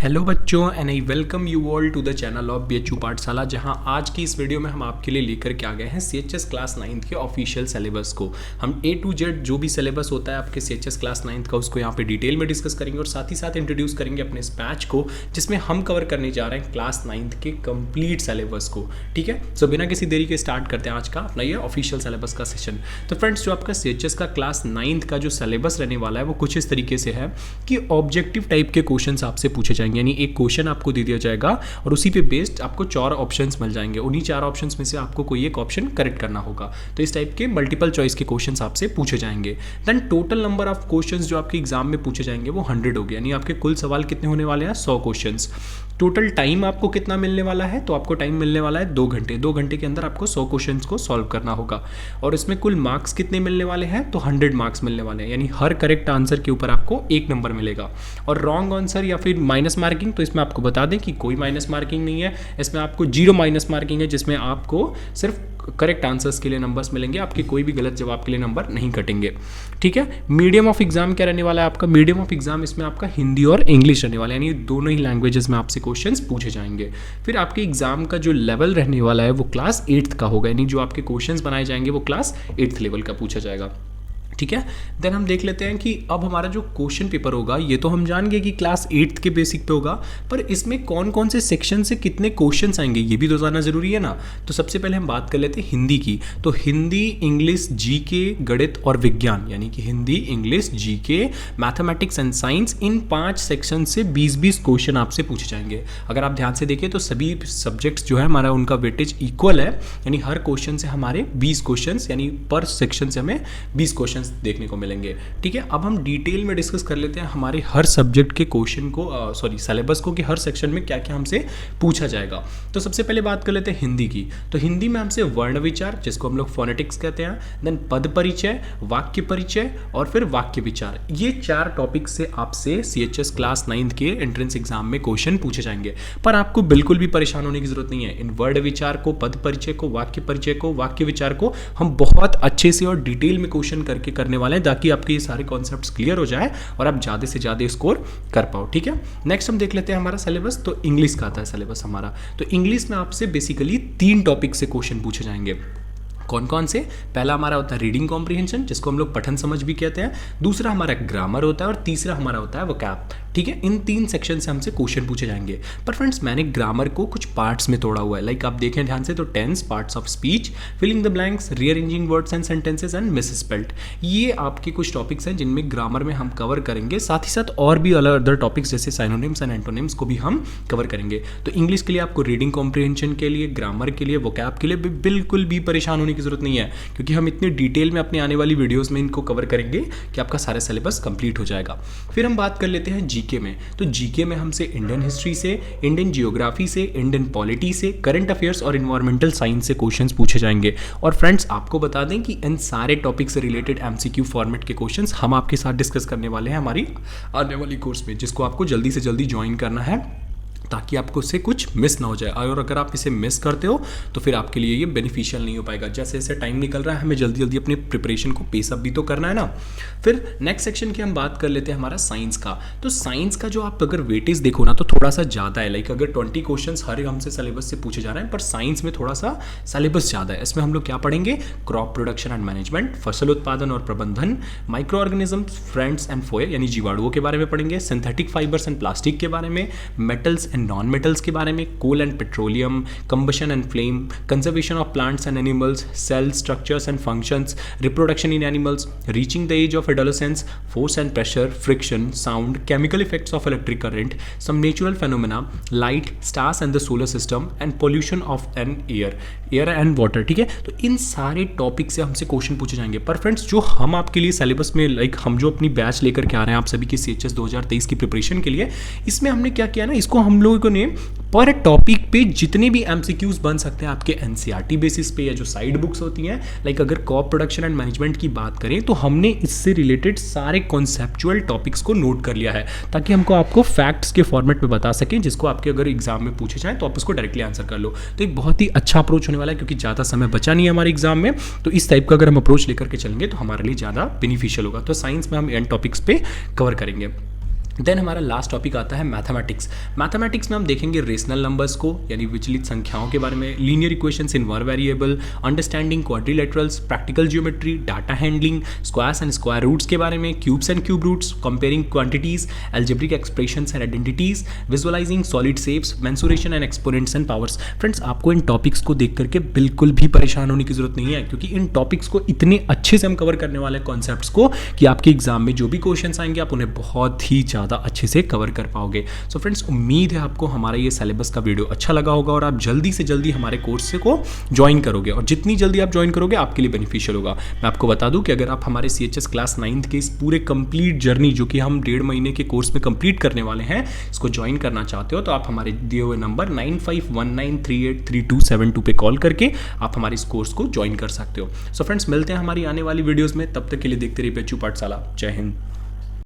Hello बच्चों and I welcome you all to the channel of BHU पाठशाला। जहां आज की इस वीडियो में हम आपके लिए लेकर के आ गए हैं सीएचएस क्लास 9th के ऑफिशियल सिलेबस को। हम ए टू जेड जो भी सिलेबस होता है आपके सीएचएस क्लास 9th का उसको यहां पे डिटेल में डिस्कस करेंगे और साथ ही साथ इंट्रोड्यूस करेंगे अपने इस बैच को जिसमें हम कवर करने जा रहे हैं क्लास 9th के कंप्लीट सिलेबस को। ठीक है, सो बिना किसी देरी के स्टार्ट करते हैं आज का अपना ये ऑफिशियल सिलेबस का सेशन। तो फ्रेंड्स, जो आपका सीएचएस का क्लास 9th का जो सिलेबस रहने वाला है वो कुछ इस तरीके से है कि ऑब्जेक्टिव टाइप के क्वेश्चन आपसे पूछे जाएंगे, यानी एक क्वेश्चन आपको दे दिया जाएगा और उसी पे बेस्ड आपको 4 ऑप्शंस मिल जाएंगे। उन्हीं 4 ऑप्शंस में से आपको कोई एक ऑप्शन करेक्ट करना होगा। तो इस टाइप के मल्टीपल चॉइस के क्वेश्चंस आपसे पूछे जाएंगे। Then total number of questions जो आपके एग्जाम में पूछे जाएंगे वो 100 हो गए, यानी आपके कुल सवाल कितने होने वाले हैं 100 क्वेश्चंस। टोटल टाइम आपको कितना मिलने वाला है, तो आपको टाइम मिलने वाला है 2 घंटे। 2 घंटे के अंदर आपको 100 क्वेश्चंस को सॉल्व करना होगा। और इसमें कुल मार्क्स कितने मिलने वाले हैं, तो 100 मार्क्स मिलने वाले हैं, यानी हर करेक्ट आंसर के ऊपर आपको 1 नंबर मिलेगा। और रॉन्ग आंसर या फिर माइनस मार्किंग, तो इसमें आपको बता दें कि कोई माइनस मार्किंग नहीं है, इसमें आपको 0 माइनस मार्किंग है, जिसमें आपको सिर्फ करेक्ट आंसर्स के लिए नंबर्स मिलेंगे, आपके कोई भी गलत जवाब के लिए नंबर नहीं कटेंगे। ठीक है, मीडियम ऑफ एग्जाम क्या रहने वाला है आपका, मीडियम ऑफ एग्जाम इसमें आपका हिंदी और इंग्लिश रहने वाला है, यानी दोनों ही लैंग्वेजेस में आपसे क्वेश्चंस पूछे जाएंगे। फिर आपके एग्जाम का जो लेवल रहने वाला है वो क्लास 8th का होगा, यानी जो आपके क्वेश्चंस बनाए जाएंगे वो क्लास 8th लेवल का पूछा जाएगा। ठीक है, देन हम देख लेते हैं कि अब हमारा जो क्वेश्चन पेपर होगा ये तो हम जान गए कि क्लास 8th के बेसिक पे होगा, पर इसमें कौन कौन से सेक्शन से कितने क्वेश्चंस आएंगे ये भी तो जानना जरूरी है ना। तो सबसे पहले हम बात कर लेते हैं हिंदी की। तो हिंदी, इंग्लिश, जीके, गणित और विज्ञान, यानी कि Hindi, English, GK, mathematics and science, in 5 section से 20-20 क्वेश्चन आपसे पूछे जाएंगे। अगर आप ध्यान से देखें तो सभी सब्जेक्ट्स जो है हमारा उनका वेटेज इक्वल है, यानी हर क्वेश्चन से हमारे 20 क्वेश्चन, यानी पर सेक्शन से हमें 20 क्वेश्चन देखने को मिलेंगे। ठीक है, अब हम डिटेल में डिस्कस कर लेते हैं हमारे हर सब्जेक्ट के क्वेश्चन को, सिलेबस को, कि हर सेक्शन में क्या क्या हमसे पूछा जाएगा। तो सबसे पहले बात कर लेते हैं हिंदी की। तो हिंदी में हमसे वर्ण विचार, जिसको हम लोग फोनेटिक्स कहते हैं, देन पद परिचय, वाक्य परिचय और फिर वाक्य विचार, ये 4 टॉपिक से आपसे सीएचएस क्लास 9th के एंट्रेंस एग्जाम में क्वेश्चन पूछे जाएंगे। पर आपको बिल्कुल भी परेशान होने की जरूरत नहीं है। इन वर्ण विचार को, पद परिचय को, वाक्य परिचय को, वाक्य विचार को हम बहुत अच्छे से और डिटेल में क्वेश्चन करने वाले हैं, ताकि आपके ये सारे कॉन्सेप्ट्स क्लियर हो जाए और आप ज़्यादा से ज़्यादा स्कोर कर पाओ। ठीक है, नेक्स्ट हम देख लेते हैं हमारा सिलेबस। तो इंग्लिश का आता है सिलेबस हमारा। तो इंग्लिश में आपसे बेसिकली 3 टॉपिक से क्वेश्चन पूछे जाएंगे। कौन कौन से? पहला हमारा होता है रीडिंग कॉम्प्रिहेंशन, जिसको हम लोग पठन समझ भी कहते हैं। दूसरा हमारा ग्रामर होता है और तीसरा हमारा होता है वोकैब। ठीक है, इन 3 सेक्शन से हमसे क्वेश्चन पूछे जाएंगे। पर फ्रेंड्स, मैंने ग्रामर को कुछ पार्ट्स में तोड़ा हुआ है। लाइक आप देखें ध्यान से, तो tenses, parts of speech, filling the blanks, rearranging words and sentences and misspelled, ये आपके कुछ टॉपिक्स हैं जिनमें ग्रामर में हम कवर करेंगे। साथ ही साथ और भी अदर टॉपिक्स जैसे साइनोनिम्स एंड एंटोनिम्स को भी हम कवर करेंगे। तो इंग्लिश के लिए आपको रीडिंग कॉम्प्रिहेंशन के लिए, ग्रामर के लिए, वोकैब के लिए बिल्कुल भी परेशान होने की जरूरत नहीं है, क्योंकि हम इतने डिटेल में अपने आने वाली वीडियोस में इनको कवर करेंगे कि आपका सारा सिलेबस कंप्लीट हो जाएगा। फिर हम बात कर लेते हैं जीके में। तो जीके में हमसे इंडियन हिस्ट्री से, इंडियन जियोग्राफी से, इंडियन पॉलिटी से, करंट अफेयर्स और इन्वायरमेंटल साइंस से क्वेश्चंस पूछे जाएंगे। और फ्रेंड्स, आपको बता दें कि इन सारे टॉपिक से रिलेटेड एमसीक्यू फॉर्मेट के क्वेश्चंस हम आपके साथ डिस्कस करने वाले हैं हमारी आने वाली कोर्स में, जिसको आपको जल्दी से जल्दी ज्वाइन करना है ताकि आपको उससे कुछ मिस ना हो जाए। और अगर आप इसे मिस करते हो तो फिर आपके लिए ये बेनिफिशियल नहीं हो पाएगा। जैसे जैसे टाइम निकल रहा है, हमें जल्दी जल्दी अपनी प्रिपरेशन को पेस अप भी तो करना है ना। फिर नेक्स्ट सेक्शन की हम बात कर लेते हैं हमारा साइंस का। तो साइंस का जो आप अगर वेटेज देखो ना तो थोड़ा सा ज़्यादा है। लाइक अगर 20 क्वेश्चन हर हमसे सिलेबस से पूछे जा रहे हैं, पर साइंस में थोड़ा सा सिलेबस ज़्यादा है। इसमें हम लोग क्या पढ़ेंगे? क्रॉप प्रोडक्शन एंड मैनेजमेंट, फसल उत्पादन और प्रबंधन, माइक्रो ऑर्गेनिज्म, फ्रेंड्स एंड फोए यानी जीवाणुओं के बारे में पढ़ेंगे, सिंथेटिक फाइबर्स एंड प्लास्टिक के बारे में, मेटल्स एंड नॉन मेटल्स के बारे में, coal and petroleum, combustion and flame, conservation of plants and animals, cell structures and functions, reproduction in animals, reaching the age of adolescence, force and pressure, friction, sound, chemical effects of electric current, some natural phenomena, light, stars and the solar system and pollution of an air and water. ठीक है, तो इन सारे topic से हमसे question पूछे जाएंगे। पर friends, जो हम आपके लिए सिलेबस में, लाइक हम जो अपनी बैच लेकर के आ रहे हैं आप सभी की सीएचएस 2023 की प्रिपरेशन के लिए, इसमें हमने क्या किया ना, इसको हम लोगों ने पर टॉपिक पे जितने भी एमसीक्यूज बन सकते हैं आपके एनसीईआरटी बेसिस पे या जो साइड बुक्स होती हैं, लाइक अगर क्रॉप प्रोडक्शन एंड मैनेजमेंट की बात करें तो हमने इससे रिलेटेड सारे कॉन्सेप्चुअल टॉपिक्स को नोट कर लिया है, ताकि हमको आपको फैक्ट्स के फॉर्मेट में बता सकें, जिसको आपके अगर एग्जाम में पूछे जाए तो आप उसको डायरेक्टली आंसर कर लो। तो एक बहुत ही अच्छा अप्रोच होने वाला है, क्योंकि ज़्यादा समय बचा नहीं है हमारे एग्जाम में। तो इस टाइप का अगर हम अप्रोच लेकर के चलेंगे तो हमारे लिए ज़्यादा बेनिफिशियल होगा। तो साइंस में हम एन टॉपिक्स पे कवर करेंगे। देन हमारा लास्ट टॉपिक आता है मैथमेटिक्स। मैथमेटिक्स में हम देखेंगे रेशनल नंबर्स को, यानी विचलित संख्याओं के बारे में, linear equations in one variable, understanding quadrilaterals, practical geometry, data handling, squares and square roots के बारे में, cubes and cube roots, comparing quantities, algebraic expressions and identities, visualizing solid shapes, mensuration and exponents and powers. Friends, आपको इन topics को देख करके बिल्कुल भी परेशान होने की जरूरत नहीं है, क्योंकि इन टॉपिक्स को इतने अच्छे से हम कवर करने वाले कॉन्सेप्ट्स को कि आपके एग्जाम में जो भी क्वेश्चंस आएंगे आप उन्हें बहुत ही ज़्यादा अच्छे से कवर कर पाओगे। सो फ्रेंड्स, उम्मीद है आपको हमारा ये सिलेबस का वीडियो अच्छा लगा होगा और आप जल्दी से जल्दी हमारे कोर्स को ज्वाइन करोगे, और जितनी जल्दी आप ज्वाइन करोगे आपके लिए बेनिफिशियल होगा। मैं आपको बता दूं कि अगर आप हमारे CHS क्लास 9th के इस पूरे कंप्लीट जर्नी जो कि हम 1.5 महीने के कोर्स में कंप्लीट करने वाले हैं, इसको ज्वाइन करना चाहते हो तो आप हमारे दिए हुए नंबर 9519383272 पे कॉल करके आप हमारे इस कोर्स को ज्वाइन कर सकते हो। सो फ्रेंड्स, मिलते हैं हमारी आने वाली वीडियोज़ में, तब तक के लिए देखते रहिए BHU पाठशाला। जय हिंद।